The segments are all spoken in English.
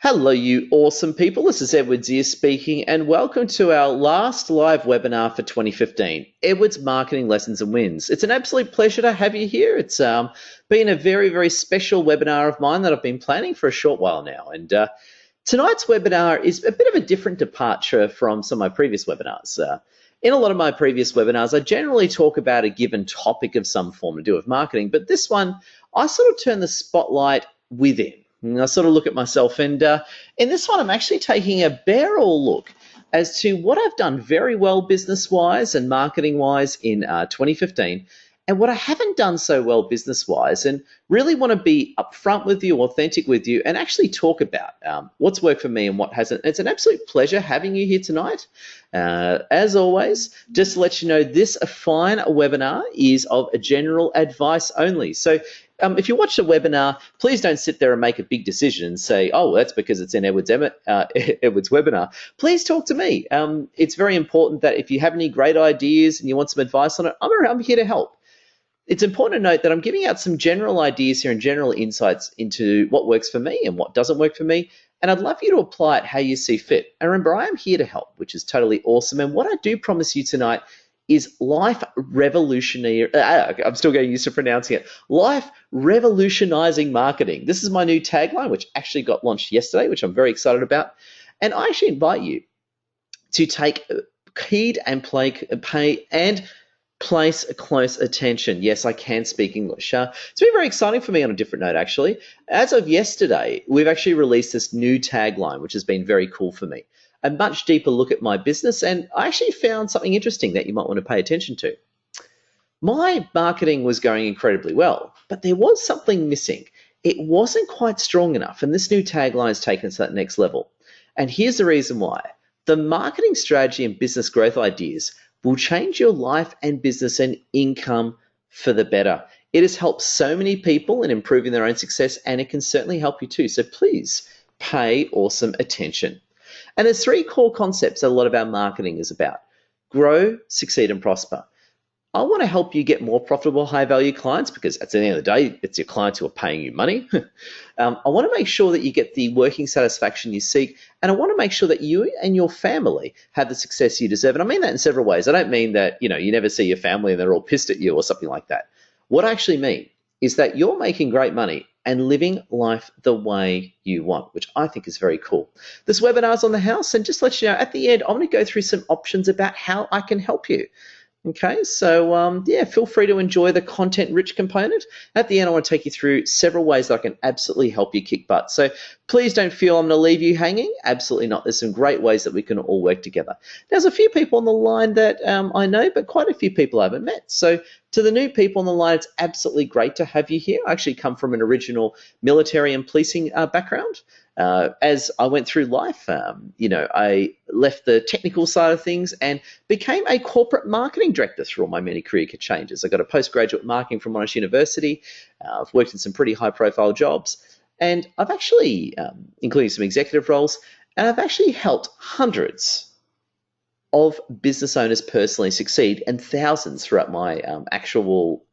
Hello, you awesome people. This is Edward Zier speaking, and welcome to our last live webinar for 2015, Edward's Marketing Lessons and Wins. It's an absolute pleasure to have you here. It's been a very, very special webinar of mine that I've been planning for a short while now. And tonight's webinar is a bit of a different departure from some of my previous webinars. In a lot of my previous webinars, I generally talk about a given topic of some form to do with marketing, but this one, I sort of turn the spotlight within. And I sort of look at myself, and in this one, I'm actually taking a barrel look as to what I've done very well business-wise and marketing-wise in 2015, and what I haven't done so well business-wise, and really want to be upfront with you, authentic with you, and actually talk about what's worked for me and what hasn't. It's an absolute pleasure having you here tonight. As always, just to let you know, this fine webinar is of general advice only. So if you watch the webinar, please don't sit there and make a big decision and say, oh, well, that's because it's in Edward's webinar. Please talk to me. It's very important that if you have any great ideas and you want some advice on it, I'm here to help. It's important to note that I'm giving out some general ideas here and general insights into what works for me and what doesn't work for me, and I'd love you to apply it how you see fit. And remember, I am here to help, which is totally awesome. And what I do promise you tonight is life revolutionary. I'm still getting used to pronouncing it. Life revolutionizing marketing. This is my new tagline, which actually got launched yesterday, which I'm very excited about. And I actually invite you to take heed and pay and place close attention. Yes, I can speak English. It's been very exciting for me on a different note, actually. As of yesterday, we've actually released this new tagline, which has been very cool for me. A much deeper look at my business, and I actually found something interesting that you might want to pay attention to. My marketing was going incredibly well, but there was something missing. It wasn't quite strong enough, and this new tagline has taken us to that next level. And here's the reason why. The marketing strategy and business growth ideas will change your life and business and income for the better. It has helped so many people in improving their own success, and it can certainly help you too. So please pay awesome attention. And there's three core concepts that a lot of our marketing is about. Grow, succeed, and prosper. I want to help you get more profitable, high-value clients because at the end of the day, it's your clients who are paying you money. I want to make sure that you get the working satisfaction you seek, and I want to make sure that you and your family have the success you deserve. And I mean that in several ways. I don't mean that, you never see your family and they're all pissed at you or something like that. What I actually mean is that you're making great money and living life the way you want, which I think is very cool. This webinar's on the house, and just to let you know, at the end, I'm going to go through some options about how I can help you. Okay, so feel free to enjoy the content-rich component. At the end, I want to take you through several ways that I can absolutely help you kick butt. So please don't feel I'm going to leave you hanging. Absolutely not. There's some great ways that we can all work together. There's a few people on the line that I know, but quite a few people I haven't met. So to the new people on the line, it's absolutely great to have you here. I actually come from an original military and policing background. As I went through life, I left the technical side of things and became a corporate marketing director through all my many career changes. I got a postgraduate marketing from Monash University. I've worked in some pretty high-profile jobs, and I've actually, including some executive roles, and I've actually helped hundreds of business owners personally succeed and thousands throughout my actual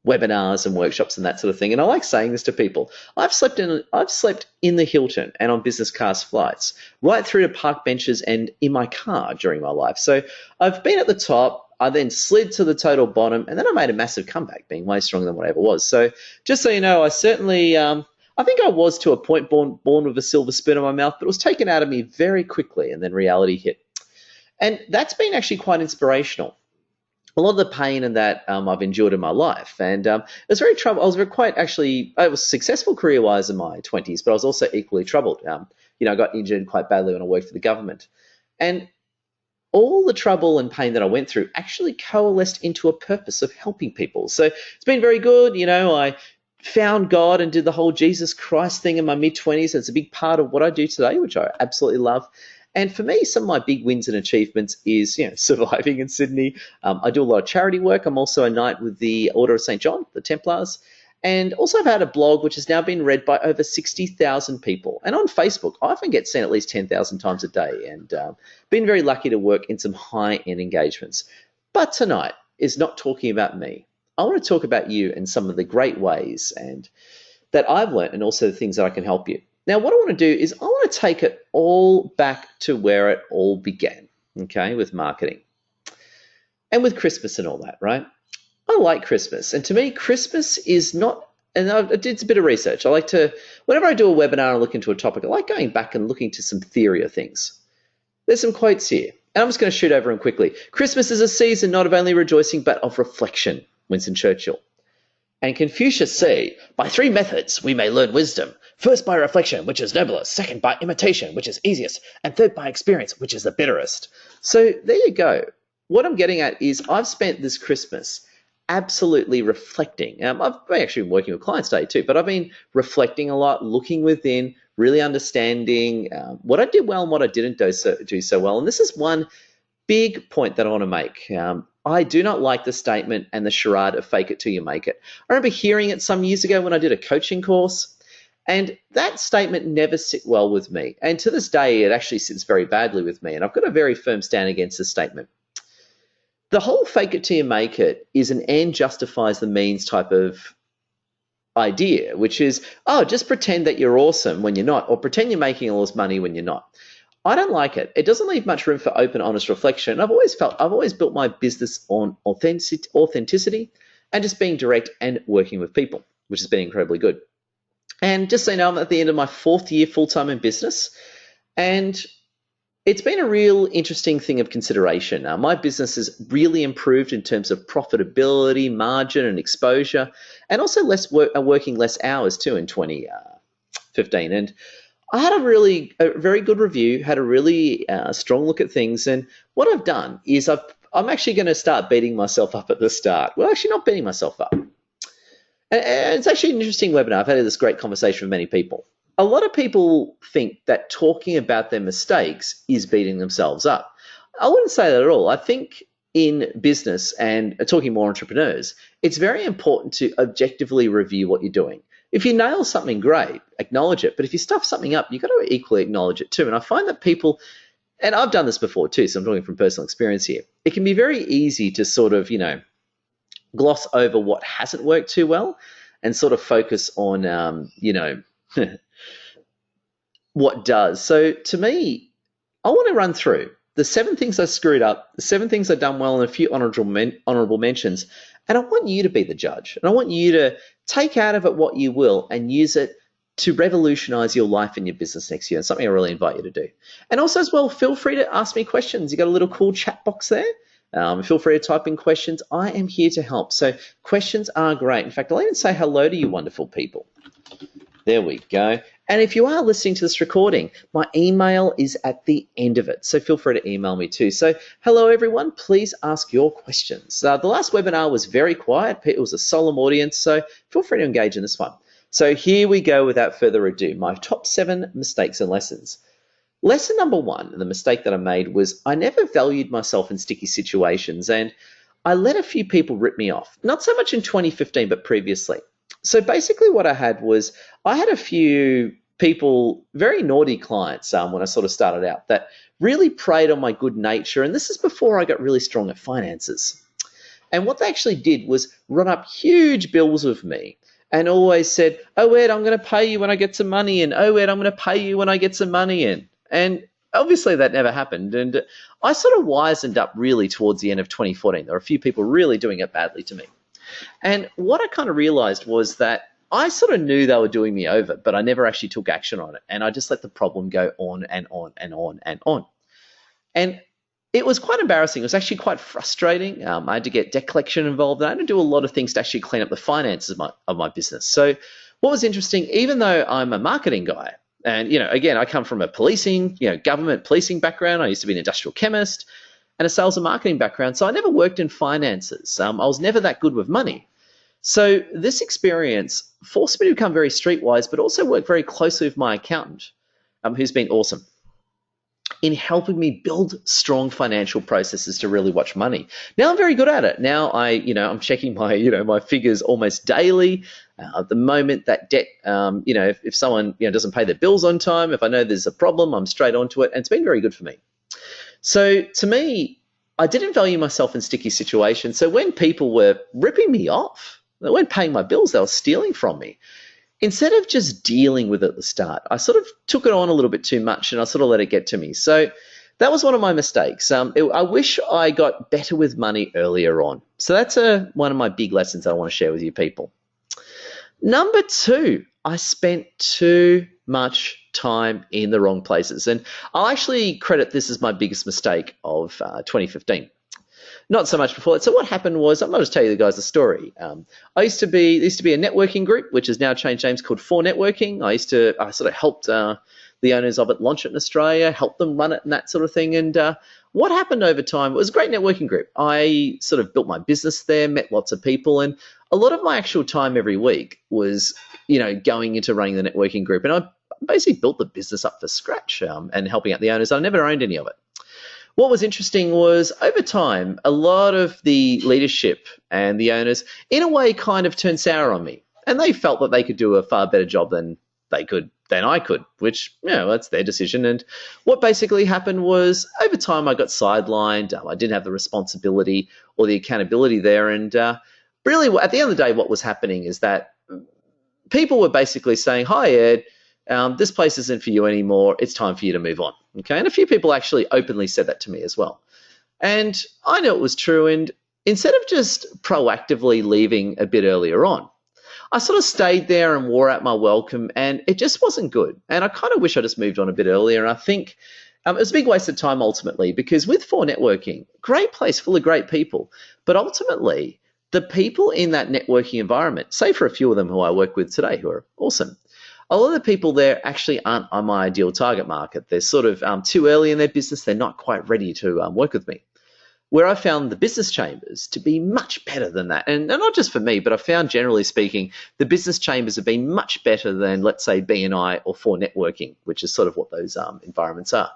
webinars and workshops and that sort of thing. And I like saying this to people. I've slept in the Hilton and on business class flights, right through to park benches and in my car during my life. So I've been at the top, I then slid to the total bottom, and then I made a massive comeback, being way stronger than what I ever was. So just so you know, I certainly, I think I was to a point born with a silver spoon in my mouth, but it was taken out of me very quickly, and then reality hit. And that's been actually quite inspirational. A lot of the pain and that I've endured in my life, and it was very troubled. I was successful career-wise in my 20s, but I was also equally troubled. I got injured quite badly when I worked for the government, and all the trouble and pain that I went through actually coalesced into a purpose of helping people. So it's been very good. I found God and did the whole Jesus Christ thing in my mid-20s. It's a big part of what I do today, which I absolutely love. And for me, some of my big wins and achievements is, surviving in Sydney. I do a lot of charity work. I'm also a knight with the Order of St. John, the Templars. And also I've had a blog which has now been read by over 60,000 people. And on Facebook, I often get seen at least 10,000 times a day, and been very lucky to work in some high-end engagements. But tonight is not talking about me. I want to talk about you and some of the great ways and that I've learned, and also the things that I can help you. Now, what I want to do is I want to take it all back to where it all began, okay, with marketing and with Christmas and all that, right? I like Christmas. And to me, Christmas is not, and I did a bit of research. I like to, whenever I do a webinar and look into a topic, I like going back and looking to some theory of things. There's some quotes here, and I'm just going to shoot over them quickly. Christmas is a season not of only rejoicing, but of reflection, Winston Churchill. And Confucius say, by 3 methods we may learn wisdom. First by reflection, which is noblest. Second by imitation, which is easiest. And third by experience, which is the bitterest. So there you go. What I'm getting at is I've spent this Christmas absolutely reflecting. I've been actually working with clients today too, but I've been reflecting a lot, looking within, really understanding what I did well and what I didn't do so well. And this is one big point that I want to make. I do not like the statement and the charade of fake it till you make it. I remember hearing it some years ago when I did a coaching course, and that statement never sit well with me. And to this day, it actually sits very badly with me. And I've got a very firm stand against this statement. The whole fake it till you make it is an end justifies the means type of idea, which is, oh, just pretend that you're awesome when you're not, or pretend you're making all this money when you're not. I don't like it. It doesn't leave much room for open, honest reflection. I've always built my business on authenticity and just being direct and working with people, which has been incredibly good. And just so you know, I'm at the end of my 4th year full-time in business, and it's been a real interesting thing of consideration. My business has really improved in terms of profitability, margin, and exposure, and also working less hours too in 2015. And I had a very good review, had a really strong look at things, and what I've done is I'm actually going to start beating myself up at the start. Well, actually not beating myself up. And it's actually an interesting webinar. I've had this great conversation with many people. A lot of people think that talking about their mistakes is beating themselves up. I wouldn't say that at all. I think in business and talking more entrepreneurs, it's very important to objectively review what you're doing. If you nail something, great, acknowledge it. But if you stuff something up, you've got to equally acknowledge it too. And I find that people, and I've done this before too, so I'm talking from personal experience here, it can be very easy to sort of, gloss over what hasn't worked too well and sort of focus on, what does. So to me, I want to run through the 7 things I screwed up, the 7 things I've done well, and a few honorable mentions. And I want you to be the judge. And I want you to take out of it what you will and use it to revolutionize your life and your business next year. It's something I really invite you to do. And also as well, feel free to ask me questions. You got a little cool chat box there. Feel free to type in questions. I am here to help. So questions are great. In fact, I'll even say hello to you wonderful people. There we go. And if you are listening to this recording, my email is at the end of it. So feel free to email me too. So hello, everyone. Please ask your questions. The last webinar was very quiet. It was a solemn audience. So feel free to engage in this one. So here we go without further ado. My top 7 mistakes and lessons. Lesson number 1, the mistake that I made, was I never valued myself in sticky situations, and I let a few people rip me off. Not so much in 2015, but previously. So basically what I had was I had a few people, very naughty clients when I sort of started out, that really preyed on my good nature. And this is before I got really strong at finances. And what they actually did was run up huge bills with me and always said, oh, Ed, I'm going to pay you when I get some money in. Oh, Ed, I'm going to pay you when I get some money in. And obviously that never happened. And I sort of wisened up really towards the end of 2014. There were a few people really doing it badly to me. And what I kind of realized was that I sort of knew they were doing me over, but I never actually took action on it. And I just let the problem go on and on and on and on. And it was quite embarrassing. It was actually quite frustrating. I had to get debt collection involved. I had to do a lot of things to actually clean up the finances of my business. So what was interesting, even though I'm a marketing guy, and, again, I come from a policing, government policing background. I used to be an industrial chemist and a sales and marketing background. So I never worked in finances. I was never that good with money. So this experience forced me to become very streetwise, but also work very closely with my accountant, who's been awesome in helping me build strong financial processes to really watch money. Now I'm very good at it. Now I'm checking my, my figures almost daily. At the moment that debt, if someone, doesn't pay their bills on time, if I know there's a problem, I'm straight onto it. And it's been very good for me. So to me, I didn't value myself in sticky situations. So when people were ripping me off, they weren't paying my bills, they were stealing from me. instead of just dealing with it at the start, I sort of took it on a little bit too much and I sort of let it get to me. So that was one of my mistakes. I wish I got better with money earlier on. So that's one of my big lessons that I want to share with you people. Number two, I spent too much time in the wrong places. And I'll actually credit this as my biggest mistake of 2015. Not so much before that. So what happened was, I'm going to just tell you guys the story. There used to be a networking group, which has now changed names, called 4Networking. I sort of helped the owners of it launch it in Australia, helped them run it and that sort of thing. And what happened over time, it was a great networking group. I sort of built my business there, met lots of people, and a lot of my actual time every week was, going into running the networking group. And I basically built the business up from scratch and helping out the owners. I never owned any of it. What was interesting was, over time, a lot of the leadership and the owners, in a way, kind of turned sour on me. And they felt that they could do a far better job than I could, which, that's their decision. And what basically happened was, over time, I got sidelined. I didn't have the responsibility or the accountability there. And really, at the end of the day, what was happening is that people were basically saying, "Hi, Ed, this place isn't for you anymore. It's time for you to move on." Okay, and a few people actually openly said that to me as well. And I knew it was true. And instead of just proactively leaving a bit earlier on, I sort of stayed there and wore out my welcome, and it just wasn't good. And I kind of wish I just moved on a bit earlier. And I think it was a big waste of time ultimately, because with 4Networking, great place full of great people, but ultimately the people in that networking environment, say for a few of them who I work with today who are awesome, a lot of the people there actually aren't on my ideal target market. They're sort of too early in their business. They're not quite ready to work with me. Where I found the business chambers to be much better than that. And not just for me, but I found, generally speaking, the business chambers have been much better than, let's say, BNI or 4Networking, which is sort of what those environments are.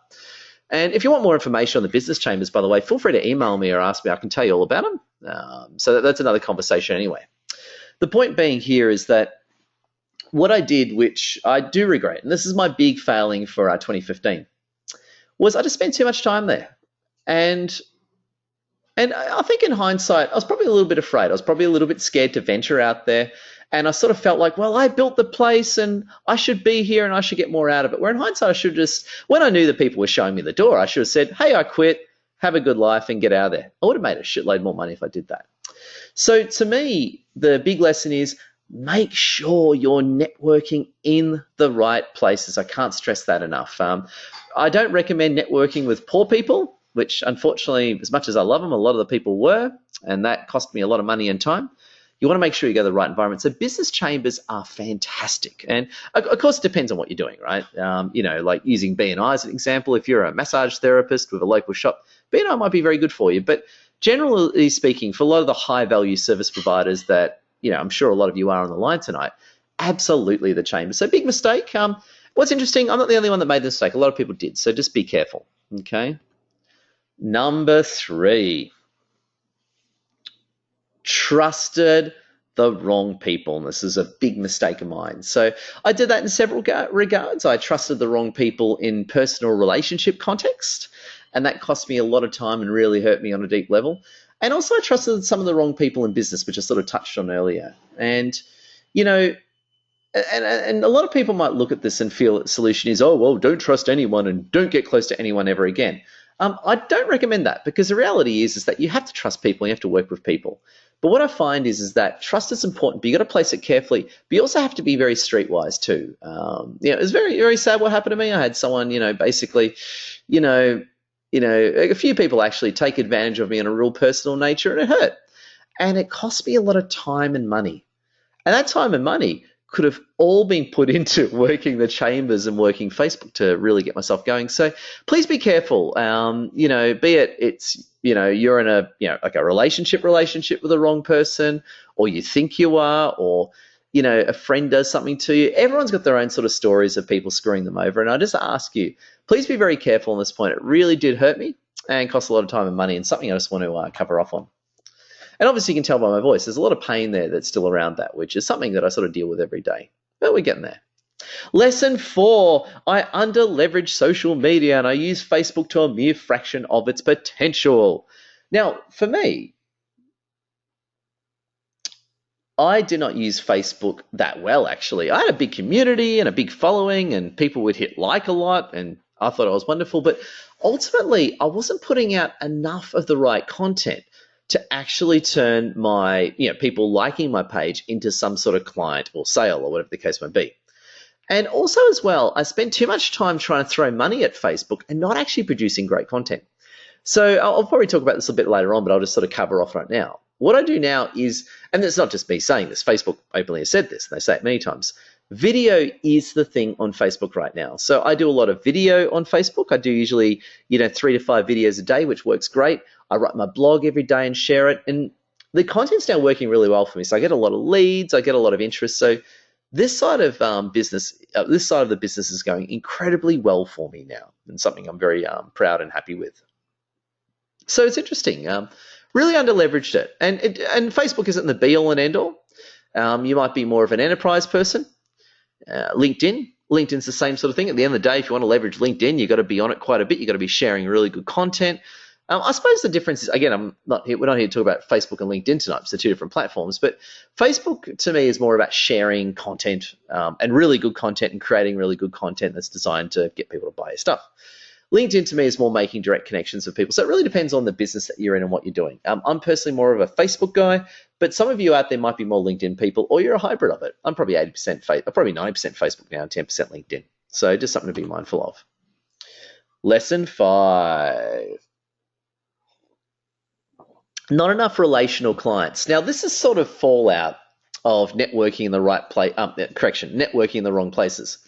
And if you want more information on the business chambers, by the way, feel free to email me or ask me. I can tell you all about them. So that's another conversation anyway. The point being here is that what I did, which I do regret, and this is my big failing for 2015, was I just spent too much time there. And I think in hindsight, I was probably a little bit afraid. I was probably a little bit scared to venture out there. And I sort of felt like, well, I built the place and I should be here and I should get more out of it. Where in hindsight, I should have just, when I knew that people were showing me the door, I should have said, "Hey, I quit, have a good life and get out of there." I would have made a shitload more money if I did that. So to me, the big lesson is, make sure you're networking in the right places. I can't stress that enough. I don't recommend networking with poor people, which unfortunately, as much as I love them, a lot of the people were, and that cost me a lot of money and time. You want to make sure you go to the right environment. So business chambers are fantastic. And of course, it depends on what you're doing, right? Like using BNI as an example, if you're a massage therapist with a local shop, BNI might be very good for you. But generally speaking, for a lot of the high value service providers that, I'm sure a lot of you are on the line tonight, absolutely the chamber. So big mistake. What's interesting, I'm not the only one that made the mistake. A lot of people did. So just be careful, okay? Number three, trusted the wrong people. And this is a big mistake of mine. So I did that in several regards. I trusted the wrong people in personal relationship context, and that cost me a lot of time and really hurt me on a deep level. And also I trusted some of the wrong people in business, which I sort of touched on earlier. And, and a lot of people might look at this and feel that the solution is, oh, well, don't trust anyone and don't get close to anyone ever again. I don't recommend that, because the reality is that you have to trust people, you have to work with people. But what I find is that trust is important, but you got to place it carefully. But you also have to be very streetwise too. It was very, very sad what happened to me. I had someone, basically, a few people actually take advantage of me in a real personal nature, and it hurt. And it cost me a lot of time and money. And that time and money could have all been put into working the chambers and working Facebook to really get myself going. So please be careful. Be it it's, you're in a, like a relationship with the wrong person, or you think you are, or, a friend does something to you. Everyone's got their own sort of stories of people screwing them over. And I just ask you, please be very careful on this point. It really did hurt me and cost a lot of time and money, and something I just want to cover off on. And obviously you can tell by my voice, there's a lot of pain there that's still around that, which is something that I sort of deal with every day. But we're getting there. Lesson 4, I under-leverage social media and I use Facebook to a mere fraction of its potential. Now, for me, I did not use Facebook that well, actually. I had a big community and a big following, and people would hit like a lot, and I thought I was wonderful. But ultimately, I wasn't putting out enough of the right content to actually turn my, people liking my page into some sort of client or sale or whatever the case may be. And also as well, I spent too much time trying to throw money at Facebook and not actually producing great content. So I'll probably talk about this a bit later on, but I'll just sort of cover off right now. What I do now is, and it's not just me saying this, Facebook openly has said this, and they say it many times, video is the thing on Facebook right now. So I do a lot of video on Facebook. I do usually, 3 to 5 videos a day, which works great. I write my blog every day and share it. And the content's now working really well for me. So I get a lot of leads, I get a lot of interest. So this side of the business is going incredibly well for me now, and something I'm very proud and happy with. So it's interesting. Really under-leveraged it. And Facebook isn't the be-all and end-all. You might be more of an enterprise person. LinkedIn's the same sort of thing. At the end of the day, if you want to leverage LinkedIn, you've got to be on it quite a bit. You've got to be sharing really good content. I suppose the difference is, again, we're not here to talk about Facebook and LinkedIn tonight, because they're two different platforms, but Facebook to me is more about sharing content and really good content and creating really good content that's designed to get people to buy your stuff. LinkedIn to me is more making direct connections with people. So it really depends on the business that you're in and what you're doing. I'm personally more of a Facebook guy, but some of you out there might be more LinkedIn people, or you're a hybrid of it. I'm probably 80% probably 90% Facebook now and 10% LinkedIn. So just something to be mindful of. Lesson 5. Not enough relational clients. Now, this is sort of fallout of networking in the right place. Networking in the wrong places.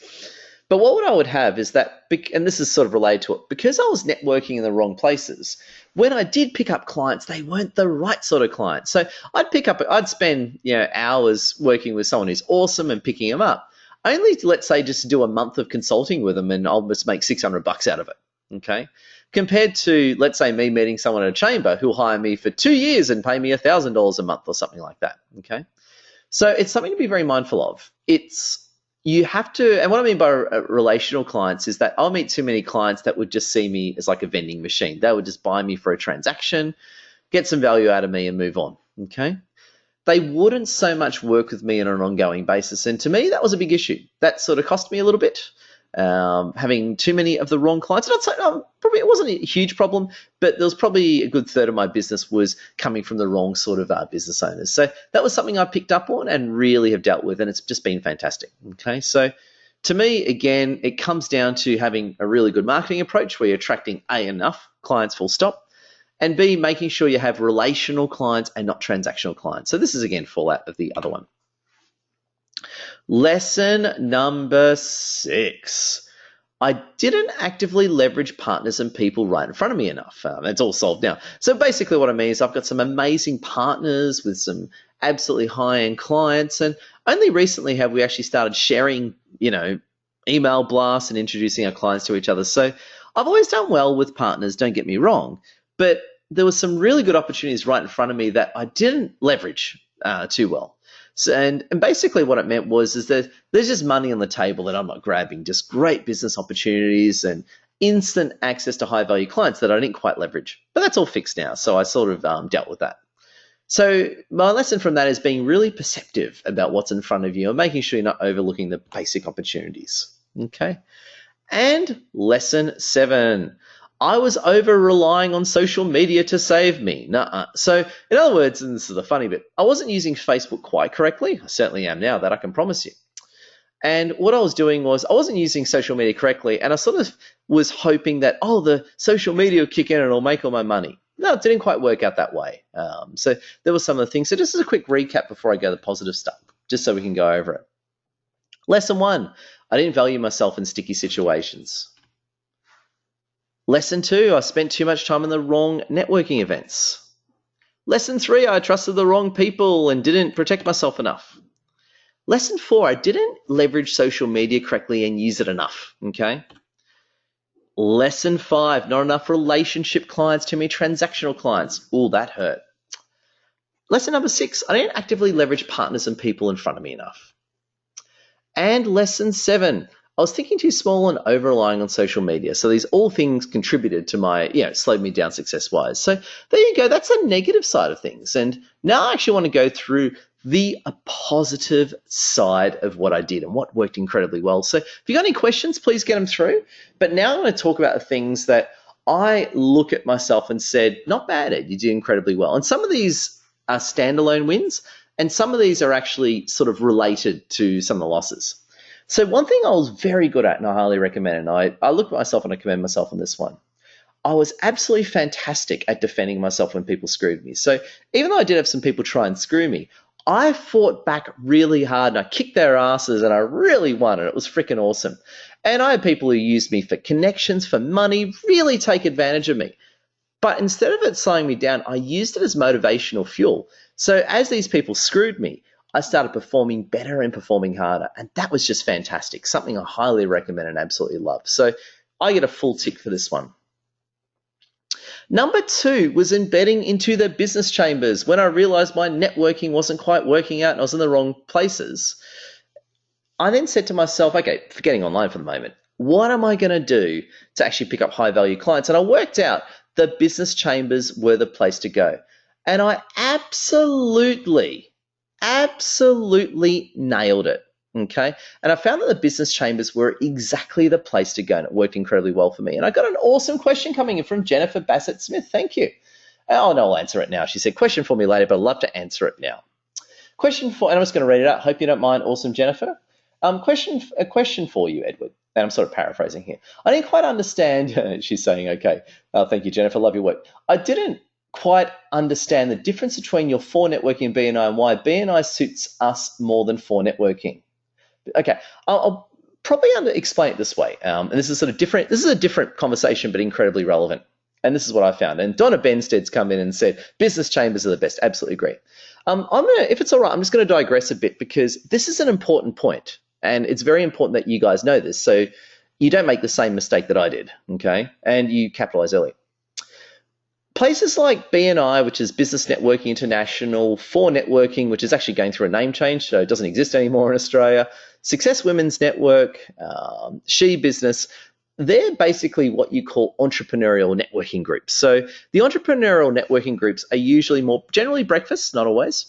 But what I would have is that, and this is sort of related to it, because I was networking in the wrong places, when I did pick up clients, they weren't the right sort of clients. So I'd spend hours working with someone who's awesome and picking them up. Only, let's say, just to do a month of consulting with them, and I'll just make $600 out of it. Okay. Compared to, let's say, me meeting someone at a chamber who'll hire me for 2 years and pay me $1,000 a month or something like that. Okay. So it's something to be very mindful of. You have to, and what I mean by relational clients is that I'll meet too many clients that would just see me as like a vending machine. They would just buy me for a transaction, get some value out of me and move on. Okay. They wouldn't so much work with me on an ongoing basis. And to me, that was a big issue. That sort of cost me a little bit. Having too many of the wrong clients. And I'd say probably it wasn't a huge problem, but there was probably a good third of my business was coming from the wrong sort of business owners. So that was something I picked up on and really have dealt with, and it's just been fantastic. Okay, so to me, again, it comes down to having a really good marketing approach where you're attracting enough clients, full stop, and B, making sure you have relational clients and not transactional clients. So this is, again, fallout of the other one. Lesson number 6. I didn't actively leverage partners and people right in front of me enough. It's all solved now. So basically what I mean is I've got some amazing partners with some absolutely high-end clients, and only recently have we actually started sharing, email blasts and introducing our clients to each other. So I've always done well with partners, don't get me wrong, but there was some really good opportunities right in front of me that I didn't leverage too well. So, and basically what it meant is that there's just money on the table that I'm not grabbing, just great business opportunities and instant access to high value clients that I didn't quite leverage. But that's all fixed now, so I sort of dealt with that. So my lesson from that is being really perceptive about what's in front of you and making sure you're not overlooking the basic opportunities. Okay. And lesson 7. I was over-relying on social media to save me. Nuh-uh. So in other words, and this is the funny bit, I wasn't using Facebook quite correctly. I certainly am now, that I can promise you. And what I was doing was I wasn't using social media correctly, and I sort of was hoping that, the social media will kick in and it'll make all my money. No, it didn't quite work out that way. So there were some of the things. So just as a quick recap before I go to the positive stuff, just so we can go over it. Lesson 1, I didn't value myself in sticky situations. Lesson 2, I spent too much time in the wrong networking events. Lesson 3, I trusted the wrong people and didn't protect myself enough. Lesson 4, I didn't leverage social media correctly and use it enough, okay? Lesson 5, not enough relationship clients, too many transactional clients. Ooh, that hurt. Lesson number 6, I didn't actively leverage partners and people in front of me enough. And lesson 7, I was thinking too small and over-relying on social media. So these all things contributed to my, slowed me down success-wise. So there you go. That's the negative side of things. And now I actually want to go through the positive side of what I did and what worked incredibly well. So if you got any questions, please get them through. But now I'm going to talk about the things that I look at myself and said, not bad, Ed, you did incredibly well. And some of these are standalone wins, and some of these are actually sort of related to some of the losses. So one thing I was very good at, and I highly recommend, and I look at myself and I commend myself on this one. I was absolutely fantastic at defending myself when people screwed me. So even though I did have some people try and screw me, I fought back really hard and I kicked their asses and I really won, and it was freaking awesome. And I had people who used me for connections, for money, really take advantage of me. But instead of it slowing me down, I used it as motivational fuel. So as these people screwed me, I started performing better and performing harder. And that was just fantastic, something I highly recommend and absolutely love. So I get a full tick for this one. Number 2 was embedding into the business chambers. When I realized my networking wasn't quite working out and I was in the wrong places, I then said to myself, okay, forgetting online for the moment, what am I going to do to actually pick up high value clients? And I worked out the business chambers were the place to go. And I absolutely nailed it. Okay. And I found that the business chambers were exactly the place to go, and it worked incredibly well for me. And I got an awesome question coming in from Jennifer Bassett Smith. Thank you. Oh, no, I'll answer it now. She said, question for me later, but I'd love to answer it now. And I'm just going to read it out. Hope you don't mind. Awesome, Jennifer. A question for you, Edward. And I'm sort of paraphrasing here. I didn't quite understand. She's saying, okay. Thank you, Jennifer. Love your work. I didn't quite understand the difference between your 4 networking and BNI and why BNI suits us more than 4 networking. Okay, I'll probably explain it this way. And this is sort of different. This is a different conversation, but incredibly relevant. And this is what I found. And Donna Benstead's come in and said, business chambers are the best. Absolutely agree. If it's all right, I'm just going to digress a bit because this is an important point. And it's very important that you guys know this. So you don't make the same mistake that I did, okay? And you capitalize early. Places like BNI, which is Business Networking International, 4 Networking, which is actually going through a name change, so it doesn't exist anymore in Australia, Success Women's Network, She Business, they're basically what you call entrepreneurial networking groups. So the entrepreneurial networking groups are usually generally breakfasts, not always,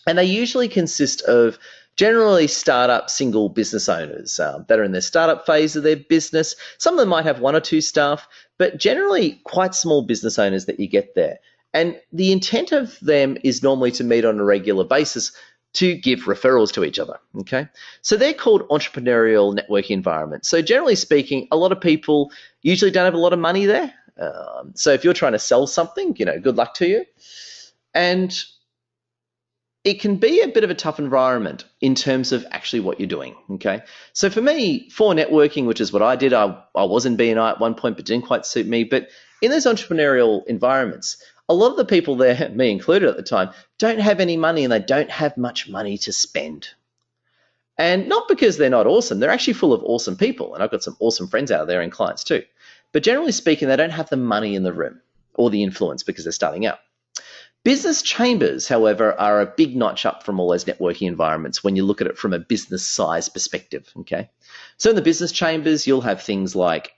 and they usually consist of generally startup single business owners that are in their startup phase of their business. Some of them might have 1 or 2 staff, but generally quite small business owners that you get there. And the intent of them is normally to meet on a regular basis to give referrals to each other, okay? So they're called entrepreneurial networking environments. So generally speaking, a lot of people usually don't have a lot of money there. So if you're trying to sell something, good luck to you. And it can be a bit of a tough environment in terms of actually what you're doing, okay? So for me, 4 networking, which is what I did, I was in BNI at one point, but didn't quite suit me. But in those entrepreneurial environments, a lot of the people there, me included at the time, don't have any money and they don't have much money to spend. And not because they're not awesome, they're actually full of awesome people. And I've got some awesome friends out there and clients too. But generally speaking, they don't have the money in the room or the influence because they're starting out. Business chambers, however, are a big notch up from all those networking environments when you look at it from a business size perspective, okay? So in the business chambers, you'll have things like,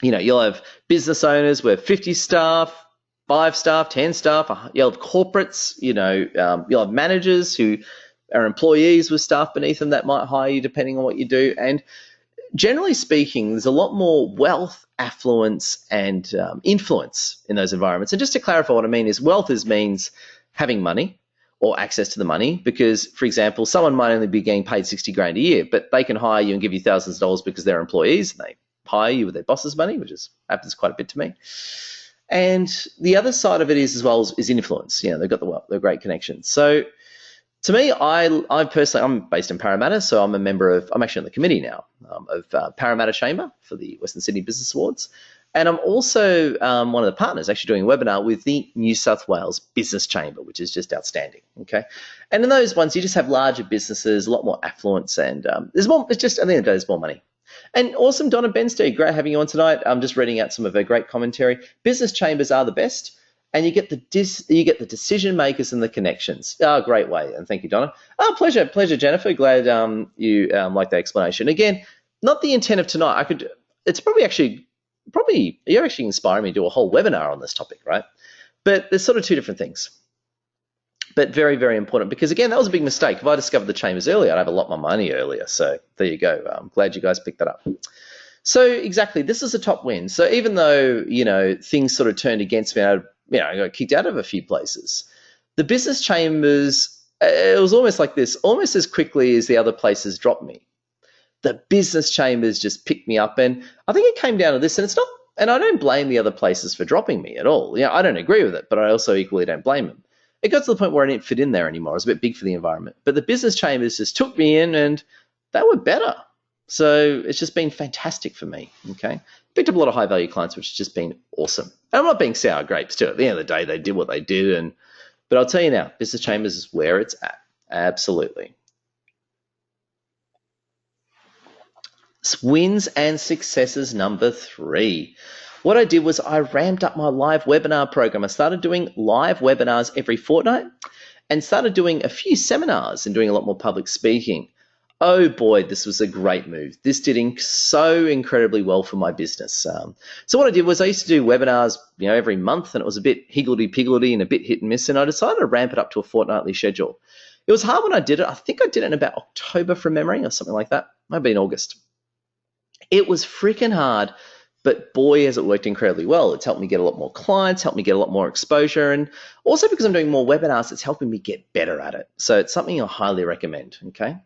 you'll have business owners with 50 staff, 5 staff, 10 staff. You'll have corporates, you'll have managers who are employees with staff beneath them that might hire you depending on what you do. And generally speaking, there's a lot more wealth, affluence, and influence in those environments. And just to clarify what I mean is wealth means having money or access to the money because, for example, someone might only be getting paid 60 grand a year, but they can hire you and give you thousands of dollars because they're employees and they hire you with their boss's money, which happens quite a bit to me. And the other side of it is as well is influence. They've got the great connections. So to me, I personally, I'm based in Parramatta, so I'm actually on the committee now of Parramatta Chamber for the Western Sydney Business Awards. And I'm also one of the partners actually doing a webinar with the New South Wales Business Chamber, which is just outstanding, okay? And in those ones, you just have larger businesses, a lot more affluence, and there's more, it's just, at the end of the day, there's more money. And awesome, Donna Benstead, great having you on tonight. I'm just reading out some of her great commentary. Business chambers are the best. And you get the decision makers and the connections. Oh, great way. And thank you, Donna. Oh, pleasure, Jennifer. Glad you like that explanation. Again, not the intent of tonight. You're actually inspiring me to do a whole webinar on this topic, right? But there's sort of 2 different things. But very, very important because, again, that was a big mistake. If I discovered the chambers earlier, I'd have a lot more money earlier. So there you go. I'm glad you guys picked that up. So exactly, this is a top win. So even though, things sort of turned against me, I got kicked out of a few places. The business chambers, it was almost like this, almost as quickly as the other places dropped me. The business chambers just picked me up, and I think it came down to this, and it's not, and I don't blame the other places for dropping me at all. I don't agree with it, but I also equally don't blame them. It got to the point where I didn't fit in there anymore. I was a bit big for the environment. But the business chambers just took me in, and they were better. So it's just been fantastic for me, okay? Picked up a lot of high-value clients, which has just been awesome. And I'm not being sour grapes, too. At the end of the day, they did what they did. But I'll tell you now, business chambers is where it's at. Absolutely. Wins and successes number 3. What I did was I ramped up my live webinar program. I started doing live webinars every fortnight and started doing a few seminars and doing a lot more public speaking. Oh boy, this was a great move. This did so incredibly well for my business. So what I did was I used to do webinars, every month, and it was a bit higgledy-piggledy and a bit hit and miss, and I decided to ramp it up to a fortnightly schedule. It was hard when I did it. I think I did it in about October from memory or something like that. Might have been August. It was freaking hard, but boy, has it worked incredibly well. It's helped me get a lot more clients, helped me get a lot more exposure, and also because I'm doing more webinars, it's helping me get better at it. So it's something I highly recommend, okay?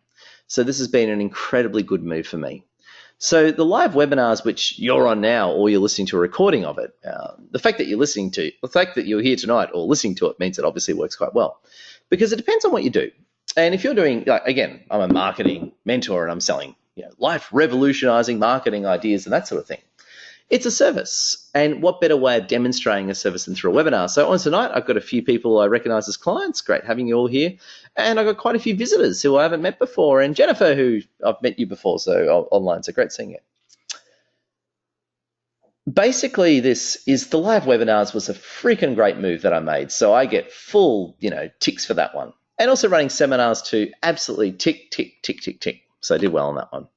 So this has been an incredibly good move for me. So the live webinars, which you're on now, or you're listening to a recording of it, the fact that you're here tonight or listening to it means it obviously works quite well, because it depends on what you do. And if you're doing, again, I'm a marketing mentor and I'm selling, life revolutionizing marketing ideas and that sort of thing. It's a service, and what better way of demonstrating a service than through a webinar? So on tonight, I've got a few people I recognize as clients. Great having you all here. And I've got quite a few visitors who I haven't met before, and Jennifer, who I've met you before, so online, so great seeing you. Basically, this is the live webinars was a freaking great move that I made. So I get full, ticks for that one. And also running seminars too, absolutely tick, tick, tick, tick, tick. So I did well on that one.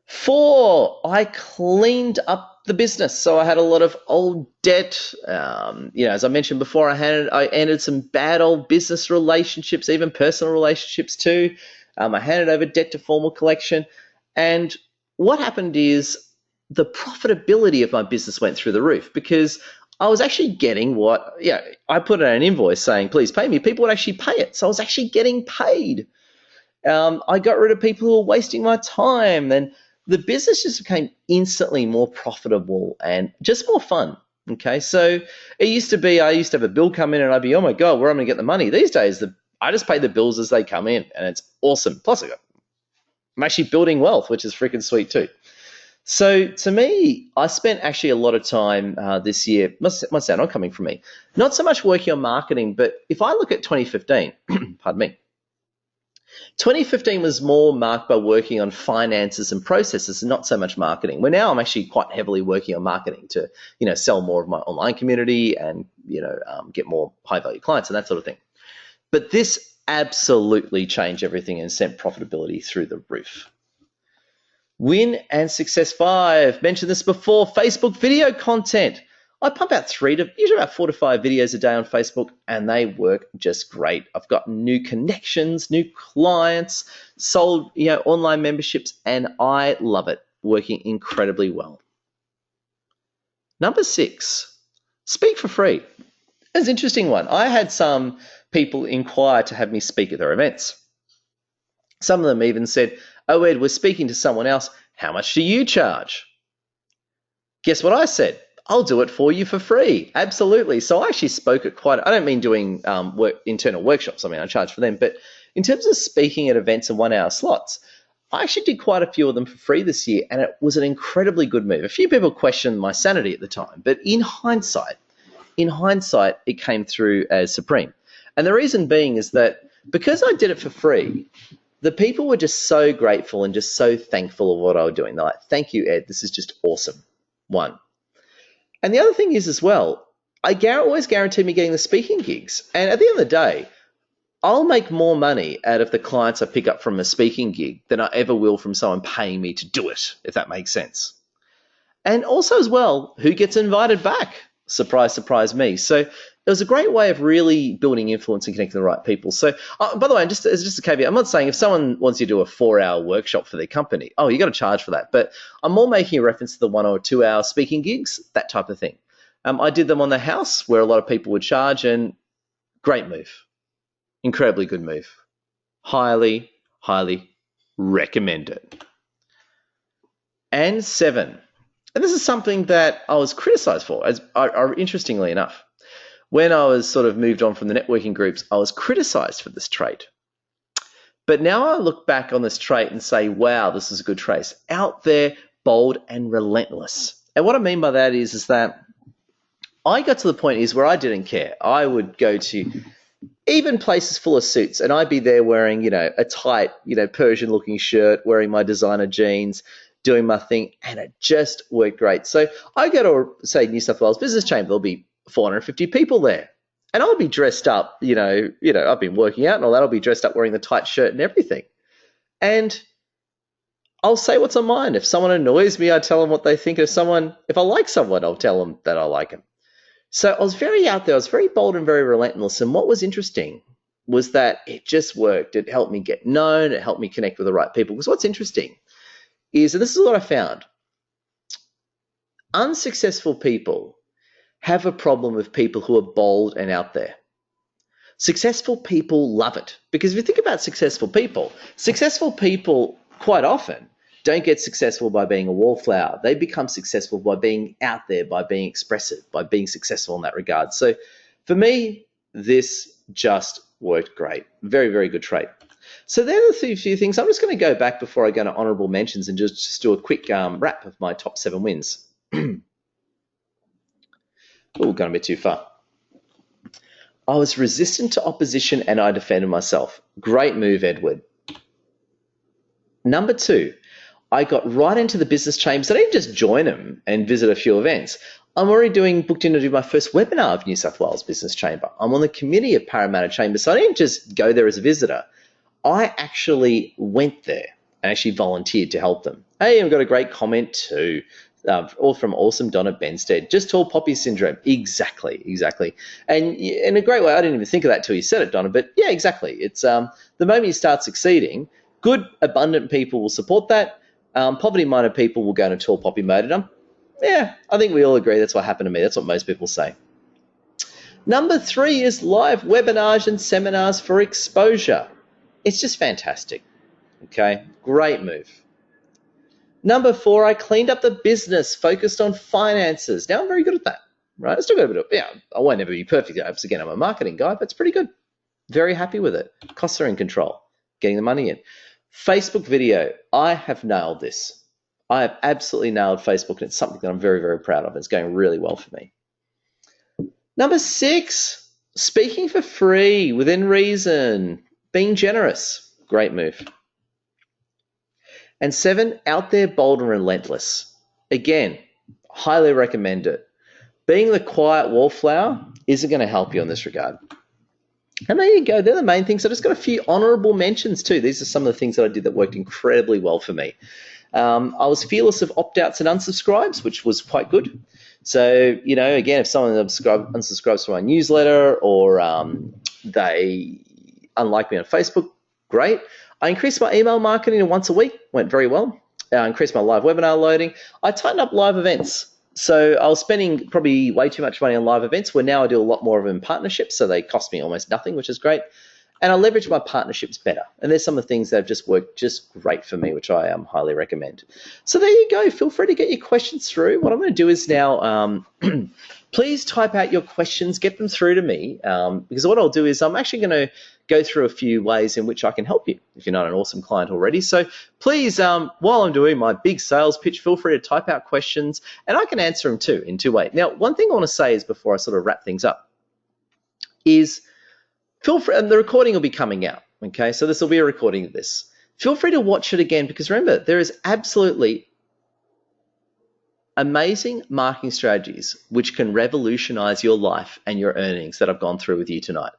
4, I cleaned up the business. So I had a lot of old debt. As I mentioned before, I ended some bad old business relationships, even personal relationships too. I handed over debt to formal collection. And what happened is the profitability of my business went through the roof because I was actually getting I put out an invoice saying, please pay me. People would actually pay it. So I was actually getting paid. I got rid of people who were wasting my time, and the business just became instantly more profitable and just more fun. Okay, so it used to be I used to have a bill come in and I'd be, oh my God, where am I going to get the money? These days, I just pay the bills as they come in, and it's awesome. Plus, I'm actually building wealth, which is freaking sweet too. So to me, I spent actually a lot of time this year, must sound not coming from me, not so much working on marketing, but if I look at 2015, pardon me, 2015 was more marked by working on finances and processes and not so much marketing. Where now I'm actually quite heavily working on marketing to, sell more of my online community and, get more high value clients and that sort of thing. But this absolutely changed everything and sent profitability through the roof. Win and success 5. Mentioned this before, Facebook video content. I pump out usually about 4 to 5 videos a day on Facebook, and they work just great. I've got new connections, new clients, sold online memberships, and I love it. Working incredibly well. Number 6, speak for free. It's an interesting one. I had some people inquire to have me speak at their events. Some of them even said, oh, Ed, we're speaking to someone else. How much do you charge? Guess what I said? I'll do it for you for free. Absolutely. So I actually spoke at I don't mean doing internal workshops. I mean, I charge for them. But in terms of speaking at events in 1-hour slots, I actually did quite a few of them for free this year, and it was an incredibly good move. A few people questioned my sanity at the time, but in hindsight, it came through as supreme. And the reason being is that because I did it for free, the people were just so grateful and just so thankful of what I was doing. They're like, thank you, Ed. This is just awesome. 1. And the other thing is as well, always guarantee me getting the speaking gigs. And at the end of the day, I'll make more money out of the clients I pick up from a speaking gig than I ever will from someone paying me to do it, if that makes sense. And also as well, who gets invited back? Surprise, surprise me. So it was a great way of really building influence and connecting the right people. So, by the way, just as just a caveat, I'm not saying if someone wants you to do a 4-hour workshop for their company, oh, you got to charge for that. But I'm more making a reference to the 1 or 2 hour speaking gigs, that type of thing. I did them on the house where a lot of people would charge, and great move, incredibly good move. Highly, highly recommend it. And 7, and this is something that I was criticized for, interestingly enough. When I was sort of moved on from the networking groups, I was criticized for this trait. But now I look back on this trait and say, wow, this is a good trait. Out there, bold and relentless. And what I mean by that is that I got to the point is where I didn't care. I would go to even places full of suits, and I'd be there wearing, a tight, Persian-looking shirt, wearing my designer jeans, doing my thing, and it just worked great. So I go to, say, New South Wales Business Chamber, there'll be 450 people there. And I'll be dressed up, I've been working out and all that. I'll be dressed up wearing the tight shirt and everything. And I'll say what's on mind. If someone annoys me, I tell them what they think. If I like someone, I'll tell them that I like them. So I was very out there. I was very bold and very relentless. And what was interesting was that it just worked. It helped me get known. It helped me connect with the right people. Because what's interesting is, and this is what I found, unsuccessful people have a problem with people who are bold and out there. Successful people love it, because if you think about successful people quite often don't get successful by being a wallflower. They become successful by being out there, by being expressive, by being successful in that regard. So for me, this just worked great. Very, very good trait. So there are the few things. I'm just going to go back before I go to honourable mentions and just do a quick wrap of my top 7 wins. Gone a bit too far. I was resistant to opposition and I defended myself. Great move, Edward. Number 2, I got right into the business chambers. I didn't just join them and visit a few events. I'm already booked in to do my first webinar of New South Wales Business Chamber. I'm on the committee of Parramatta Chamber, so I didn't just go there as a visitor. I actually went there and actually volunteered to help them. Hey, I've got a great comment too. All from Awesome Donna Benstead. Just tall poppy syndrome. Exactly. And in a great way, I didn't even think of that till you said it, Donna, but yeah, exactly. It's the moment you start succeeding, good, abundant people will support that. Poverty-minded people will go into tall poppy mode. And yeah, I think we all agree that's what happened to me. That's what most people say. Number 3 is live webinars and seminars for exposure. It's just fantastic. Okay, great move. Number 4, I cleaned up the business, focused on finances. Now I'm very good at that, right? I still got a bit of, I won't ever be perfect. Again, I'm a marketing guy, but it's pretty good. Very happy with it. Costs are in control, getting the money in. Facebook video, I have nailed this. I have absolutely nailed Facebook, and it's something that I'm very, very proud of. It's going really well for me. Number 6, speaking for free, within reason, being generous. Great move. And 7, out there, bold and relentless. Again, highly recommend it. Being the quiet wallflower isn't going to help you in this regard. And there you go. They're the main things. I just got a few honourable mentions too. These are some of the things that I did that worked incredibly well for me. I was fearless of opt-outs and unsubscribes, which was quite good. So, again, if someone unsubscribes from my newsletter or they unlike me on Facebook, great. I increased my email marketing to once a week, went very well. I increased my live webinar loading. I tightened up live events. So I was spending probably way too much money on live events, where now I do a lot more of them in partnerships, so they cost me almost nothing, which is great. And I leverage my partnerships better. And there's some of the things that have just worked just great for me, which I highly recommend. So there you go. Feel free to get your questions through. What I'm going to do is now, please type out your questions, get them through to me, because what I'll do is I'm actually going to go through a few ways in which I can help you if you're not an awesome client already. So please, while I'm doing my big sales pitch, feel free to type out questions, and I can answer them too in 2 ways. Now, one thing I want to say is before I sort of wrap things up is feel free, and the recording will be coming out, okay? So this will be a recording of this. Feel free to watch it again, because remember, there is absolutely amazing marketing strategies which can revolutionize your life and your earnings that I've gone through with you tonight.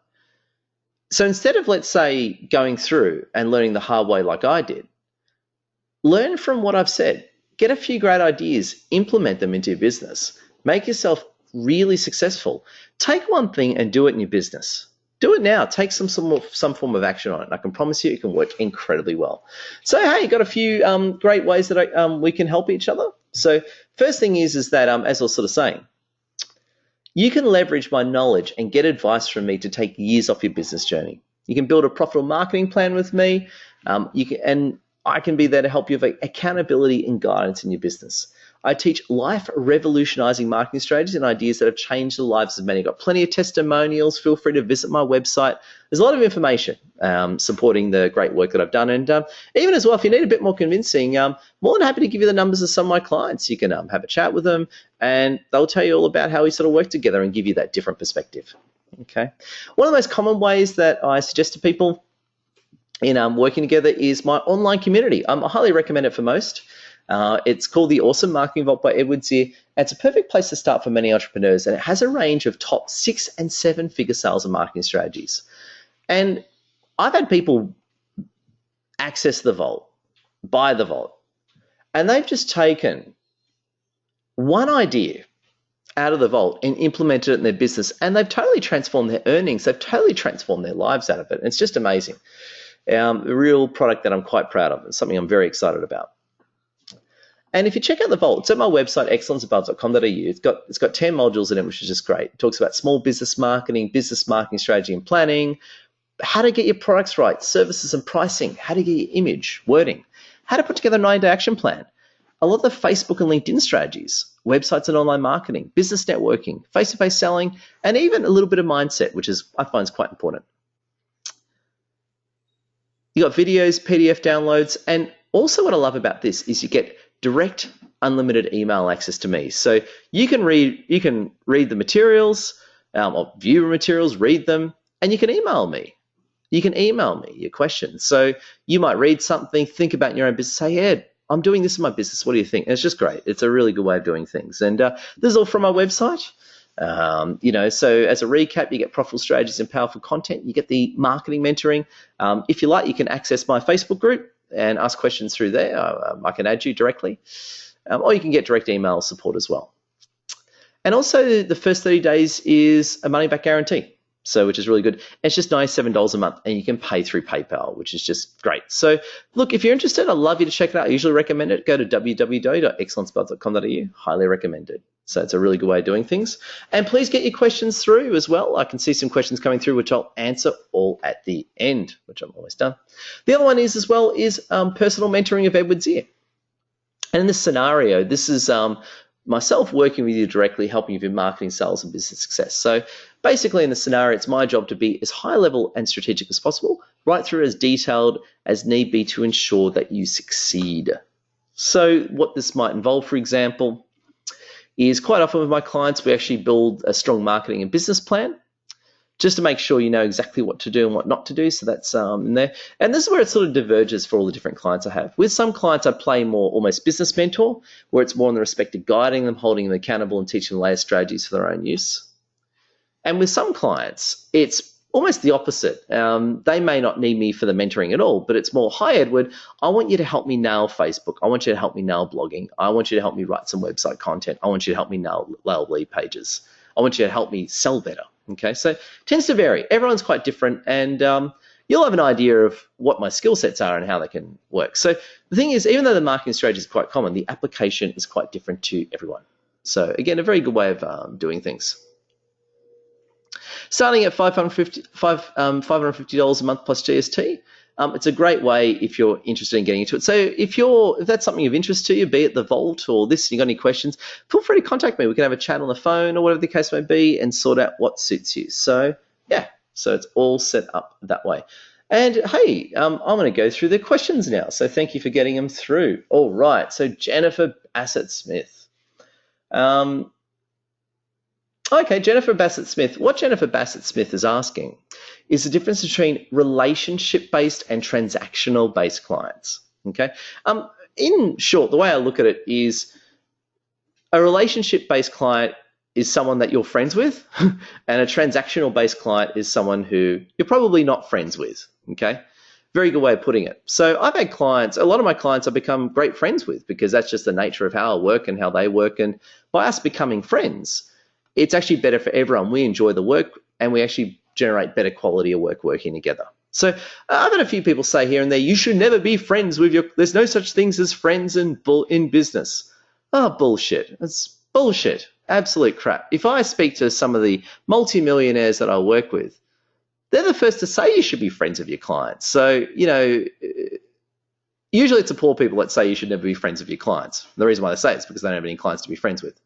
So instead of, let's say, going through and learning the hard way like I did, learn from what I've said. Get a few great ideas, implement them into your business. Make yourself really successful, take one thing and do it in your business. Do it now. Take some form of action on it. I can promise you it can work incredibly well. So, hey, got a few great ways that we can help each other. So first thing is that, as I was sort of saying, you can leverage my knowledge and get advice from me to take years off your business journey. You can build a profitable marketing plan with me. And I can be there to help you with accountability and guidance in your business. I teach life revolutionizing marketing strategies and ideas that have changed the lives of many. I've got plenty of testimonials. Feel free to visit my website. There's a lot of information supporting the great work that I've done. And even as well, if you need a bit more convincing, more than happy to give you the numbers of some of my clients. You can have a chat with them and they'll tell you all about how we sort of work together and give you that different perspective. Okay. One of the most common ways that I suggest to people in working together is my online community. I highly recommend it for most. It's called the Awesome Marketing Vault by Edward Zia. It's a perfect place to start for many entrepreneurs, and it has a range of top 6 and 7 figure sales and marketing strategies. And I've had people access the vault, buy the vault, and they've just taken one idea out of the vault and implemented it in their business, and they've totally transformed their earnings. They've totally transformed their lives out of it. It's just amazing. A real product that I'm quite proud of. It's something I'm very excited about. And if you check out the vault, it's at my website, excellenceabove.com.au. It's got 10 modules in it, which is just great. It talks about small business marketing strategy and planning, how to get your products right, services and pricing, how to get your image, wording, how to put together a 9-day action plan, a lot of the Facebook and LinkedIn strategies, websites and online marketing, business networking, face-to-face selling, and even a little bit of mindset, which I find is quite important. You got videos, PDF downloads, and also what I love about this is you get direct, unlimited email access to me. So you can read the materials, or view the materials, read them, and you can email me. You can email me your questions. So you might read something, think about your own business, say, Ed, I'm doing this in my business. What do you think? And it's just great. It's a really good way of doing things. And this is all from my website. So as a recap, you get profitable strategies and powerful content. You get the marketing mentoring. If you like, you can access my Facebook group and ask questions through there. I can add you directly. Or you can get direct email support as well. And also the first 30 days is a money back guarantee. So, which is really good. It's just $97 a month and you can pay through PayPal, which is just great. So look, if you're interested, I'd love you to check it out. I usually recommend it. Go to www.excellenceabove.com.au. Highly recommend it. So it's a really good way of doing things. And please get your questions through as well. I can see some questions coming through, which I'll answer all at the end, which I'm always done. The other one is personal mentoring of Edward Zia. And in this scenario, this is myself working with you directly, helping you with marketing, sales, and business success. So basically in the scenario, it's my job to be as high level and strategic as possible, right through as detailed as need be to ensure that you succeed. So what this might involve, for example, is quite often with my clients, we actually build a strong marketing and business plan just to make sure you know exactly what to do and what not to do. So that's in there. And this is where it sort of diverges for all the different clients I have. With some clients, I play more almost business mentor, where it's more in the respect of guiding them, holding them accountable, and teaching the latest strategies for their own use. And with some clients, it's almost the opposite. They may not need me for the mentoring at all, but it's more, hi, Edward, I want you to help me nail Facebook. I want you to help me nail blogging. I want you to help me write some website content. I want you to help me nail lead pages. I want you to help me sell better. Okay, so it tends to vary. Everyone's quite different, and you'll have an idea of what my skill sets are and how they can work. So the thing is, even though the marketing strategy is quite common, the application is quite different to everyone. So again, a very good way of doing things. Starting at $550 a month plus GST, it's a great way if you're interested in getting into it. So if that's something of interest to you, be it the Vault or this, you got any questions, feel free to contact me. We can have a chat on the phone or whatever the case may be and sort out what suits you. So yeah, so it's all set up that way. And hey, I'm going to go through the questions now. So thank you for getting them through. All right. So Jennifer Bassett-Smith. Okay, Jennifer Bassett-Smith. What Jennifer Bassett-Smith is asking is the difference between relationship-based and transactional-based clients. Okay. In short, the way I look at it is a relationship-based client is someone that you're friends with, and a transactional-based client is someone who you're probably not friends with. Okay. Very good way of putting it. So I've had clients, a lot of my clients I've become great friends with because that's just the nature of how I work and how they work. And by us becoming friends, it's actually better for everyone. We enjoy the work and we actually generate better quality of work working together. So I've had a few people say here and there, you should never be friends with there's no such things as friends in business. Oh, bullshit. That's bullshit. Absolute crap. If I speak to some of the multimillionaires that I work with, they're the first to say you should be friends with your clients. So, usually it's the poor people that say you should never be friends with your clients. The reason why they say it is because they don't have any clients to be friends with.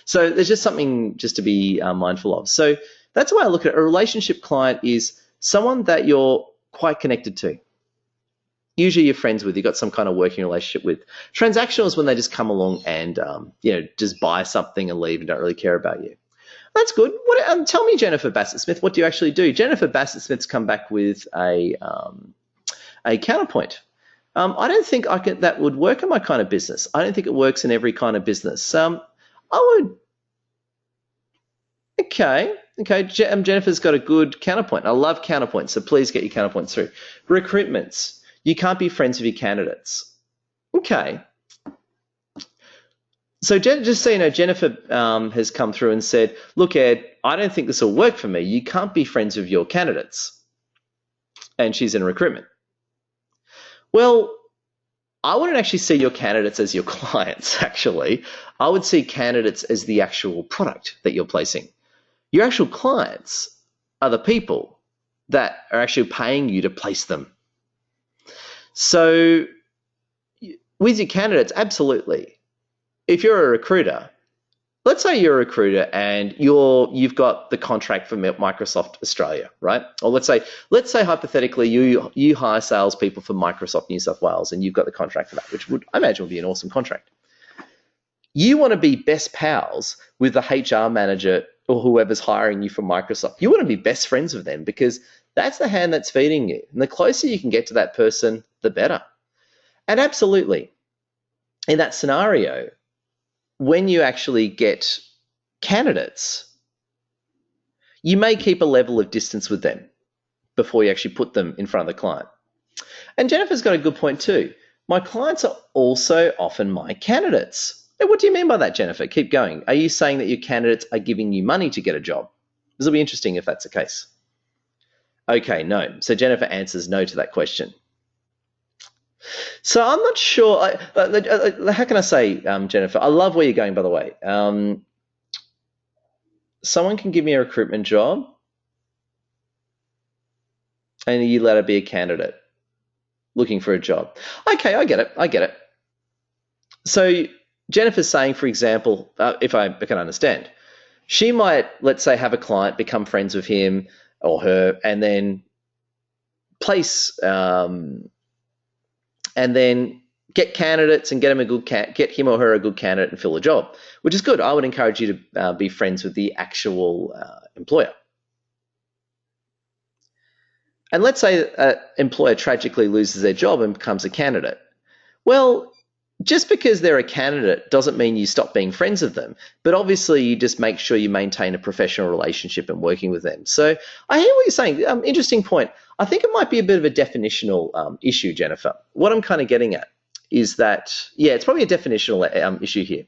So there's just something just to be mindful of. So that's the way I look at it. A relationship client is someone that you're quite connected to. Usually you're friends with, you've got some kind of working relationship with. Transactional is when they just come along and, just buy something and leave and don't really care about you. That's good. Tell me, Jennifer Bassett-Smith, what do you actually do? Jennifer Bassett-Smith's come back with a counterpoint. I don't think that would work in my kind of business. I don't think it works in every kind of business. Okay. Jennifer's got a good counterpoint. I love counterpoints, so please get your counterpoints through. Recruitments. You can't be friends with your candidates. Okay. So just so you know, Jennifer has come through and said, look, Ed, I don't think this will work for me. You can't be friends with your candidates. And she's in recruitment. Well, I wouldn't actually see your candidates as your clients, actually. I would see candidates as the actual product that you're placing. Your actual clients are the people that are actually paying you to place them. So with your candidates, absolutely. If you're a recruiter, let's say you're a recruiter and you've got the contract for Microsoft Australia, right? Or let's say hypothetically you hire salespeople for Microsoft New South Wales and you've got the contract for that, which I imagine would be an awesome contract. You want to be best pals with the HR manager or whoever's hiring you from Microsoft. You want to be best friends with them because that's the hand that's feeding you. And the closer you can get to that person, the better. And absolutely, in that scenario, when you actually get candidates, you may keep a level of distance with them before you actually put them in front of the client. And Jennifer's got a good point too. My clients are also often my candidates. What do you mean by that, Jennifer? Keep going. Are you saying that your candidates are giving you money to get a job? This will be interesting if that's the case. Okay, no. So Jennifer answers no to that question. So I'm not sure. How can I say, Jennifer? I love where you're going, by the way. Someone can give me a recruitment job and you let her be a candidate looking for a job. Okay, I get it. So Jennifer's saying, for example, if I can understand, she might, let's say, have a client, become friends with him or her, and then place and then get candidates and get him or her a good candidate and fill a job, which is good. I would encourage you to be friends with the actual employer. And let's say an employer tragically loses their job and becomes a candidate. Well, just because they're a candidate doesn't mean you stop being friends with them, but obviously you just make sure you maintain a professional relationship and working with them. So I hear what you're saying. Interesting point. I think it might be a bit of a definitional issue, Jennifer. What I'm kind of getting at is that, it's probably a definitional issue here.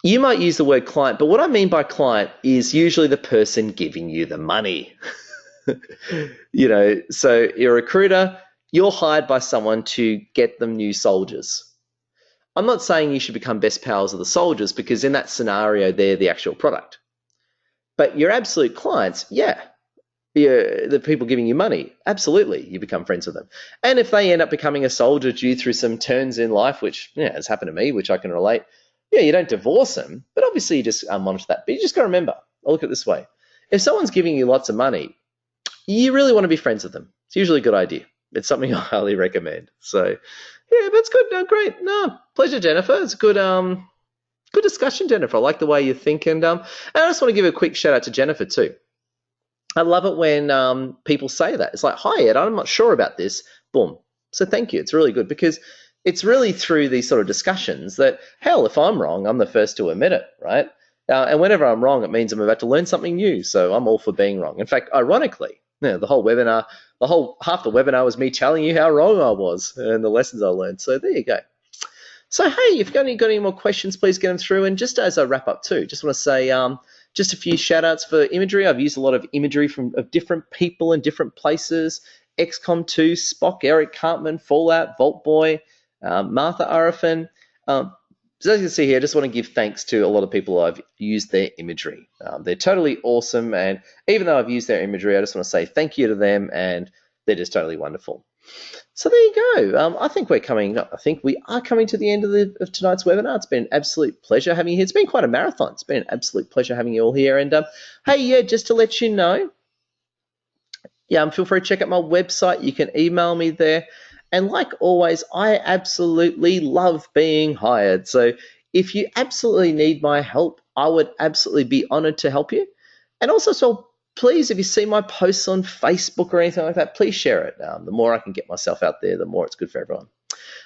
You might use the word client, but what I mean by client is usually the person giving you the money. So you're a recruiter, you're hired by someone to get them new soldiers. I'm not saying you should become best pals of the soldiers because in that scenario, they're the actual product. But your absolute clients, the people giving you money, absolutely, you become friends with them. And if they end up becoming a soldier due through some turns in life, which has happened to me, which I can relate, you don't divorce them, but obviously you just monitor that. But you just got to remember, I'll look at it this way. If someone's giving you lots of money, you really want to be friends with them. It's usually a good idea. It's something I highly recommend. So, that's good. No, great. No, pleasure, Jennifer. It's good discussion, Jennifer. I like the way you think. And I just want to give a quick shout out to Jennifer too. I love it when people say that. It's like, hi, Ed, I'm not sure about this. Boom. So thank you. It's really good because it's really through these sort of discussions that, hell, if I'm wrong, I'm the first to admit it, right? And whenever I'm wrong, it means I'm about to learn something new. So I'm all for being wrong. In fact, ironically, the whole webinar, half the webinar was me telling you how wrong I was and the lessons I learned. So there you go. So, hey, if you've got any more questions, please get them through. And just as I wrap up too, just want to say just a few shout outs for imagery. I've used a lot of imagery of different people in different places. XCOM 2, Spock, Eric Cartman, Fallout, Vault Boy, Martha Arafin. So as you can see here, I just want to give thanks to a lot of people I've used their imagery. They're totally awesome. And even though I've used their imagery, I just want to say thank you to them. And they're just totally wonderful. So there you go. I think we are coming to the end of tonight's webinar. It's been an absolute pleasure having you here. It's been quite a marathon. It's been an absolute pleasure having you all here. And hey, yeah, just to let you know, feel free to check out my website. You can email me there. And like always, I absolutely love being hired. So if you absolutely need my help, I would absolutely be honored to help you. And also, so please, if you see my posts on Facebook or anything like that, please share it. The more I can get myself out there, the more it's good for everyone.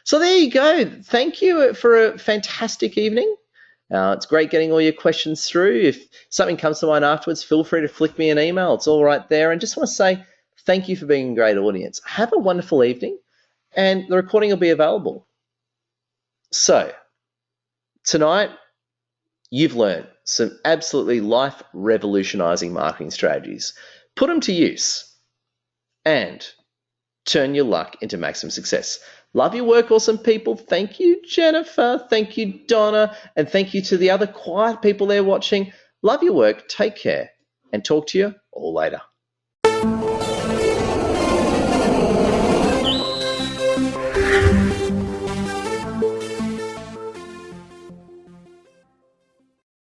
So there you go. Thank you for a fantastic evening. It's great getting all your questions through. If something comes to mind afterwards, feel free to flick me an email. It's all right there. And just want to say thank you for being a great audience. Have a wonderful evening, and the recording will be available. So tonight, you've learned some absolutely life-revolutionizing marketing strategies. Put them to use and turn your luck into maximum success. Love your work, awesome people. Thank you, Jennifer. Thank you, Donna. And thank you to the other quiet people there watching. Love your work. Take care. And talk to you all later.